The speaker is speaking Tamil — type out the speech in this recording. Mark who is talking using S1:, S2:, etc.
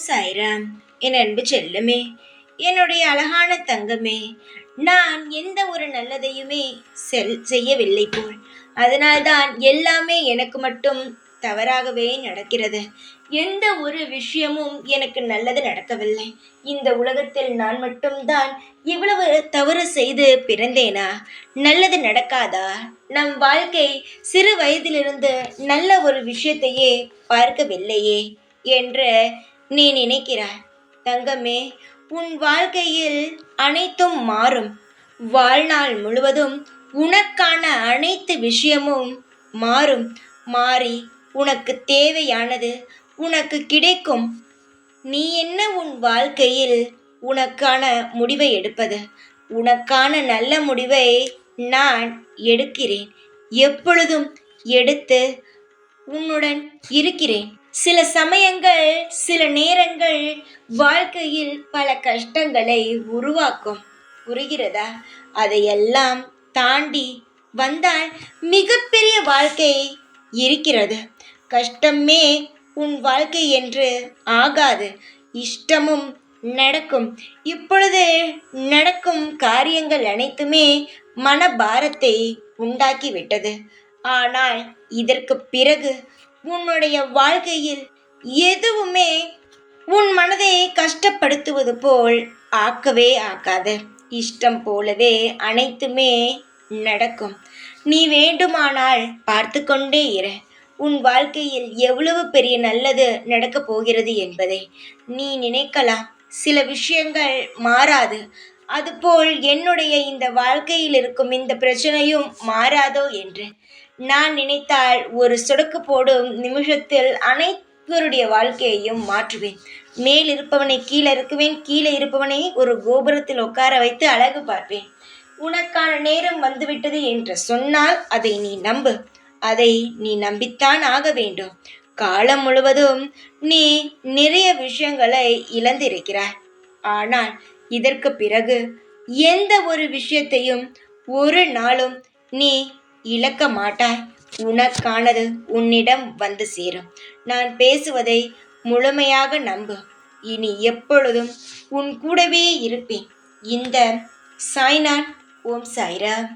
S1: சாய்ராம். என் அன்பு செல்லமே, என்னுடைய அழகான தங்கமே, நான் எந்த ஒரு நல்லதையுமே செய்யவில்லை போல். அதனால்தான் எல்லாமே எனக்கு மட்டும் தவறாகவே நடக்கிறது. எந்த ஒரு விஷயமும் எனக்கு நல்லது நடக்கவில்லை. இந்த உலகத்தில் நான் மட்டும்தான் இவ்வளவு தவறு செய்து பிறந்தேனா? நல்லது நடக்காதா? நம் வாழ்க்கை சிறு வயதிலிருந்து நல்ல ஒரு விஷயத்தையே பார்க்கவில்லையே என்று நீ நினைக்கிறாய். தங்கமே, உன் வாழ்க்கையில் அனைத்தும் மாறும். வாழ்நாள் முழுவதும் உனக்கான அனைத்து விஷயமும் மாறும். மாறி உனக்கு தேவையானது உனக்கு கிடைக்கும். நீ என்ன உன் வாழ்க்கையில் உனக்கான முடிவை எடுப்பது? உனக்கான நல்ல முடிவை நான் எடுக்கிறேன். எப்பொழுதும் எடுத்து உன்னுடன் இருக்கிறேன். சில சமயங்கள், சில நேரங்கள் வாழ்க்கையில் பல கஷ்டங்களை உருவாக்கும். புரிகிறதா? அதையெல்லாம் தாண்டி வந்தால் மிகப்பெரிய வாழ்க்கை இருக்கிறது. கஷ்டமே உன் வாழ்க்கை என்று ஆகாது. இஷ்டமும் நடக்கும். இப்பொழுது நடக்கும் காரியங்கள் அனைத்துமே மனபாரத்தை உண்டாக்கிவிட்டது. ஆனால் இதற்கு பிறகு உன்னுடைய வாழ்க்கையில் எதுவுமே உன் மனதை கஷ்டப்படுத்துவது போல் ஆக்கவே ஆக்காது. இஷ்டம் போலவே அனைத்துமே நடக்கும். நீ வேண்டுமானால் பார்த்து கொண்டே இரு. உன் வாழ்க்கையில் எவ்வளவு பெரிய நல்லது நடக்கப் போகிறது என்பதை நீ நினைக்கலாம். சில விஷயங்கள் மாறாது. அதுபோல் என்னுடைய இந்த வாழ்க்கையில் இருக்கும் இந்த பிரச்சனையும் மாறாதோ என்று நான் நினைத்தால் ஒரு சொடுக்கு போடும் நிமிஷத்தில் அனைவருடைய வாழ்க்கையையும் மாற்றுவேன். மேல் இருப்பவனை கீழே இருக்குவேன், கீழே இருப்பவனை ஒரு கோபுரத்தில் உட்கார வைத்து அழகு பார்ப்பேன். உனக்கான நேரம் வந்துவிட்டது என்று சொன்னால் அதை நீ நம்பு. அதை நீ நம்பித்தான் ஆக வேண்டும். காலம் முழுவதும் நீ நிறைய விஷயங்களை இழந்திருக்கிறாய். ஆனால் இதற்கு பிறகு எந்த ஒரு விஷயத்தையும் ஒரு நாளும் நீ இழக்க மாட்டாய். உனக்கானது உன்னிடம் வந்து சேரும். நான் பேசுவதை முழுமையாக நம்பு. இனி எப்பொழுதும் உன் கூடவே இருப்பேன். இந்த சாய்நாத். ஓம் சாய்ராம்.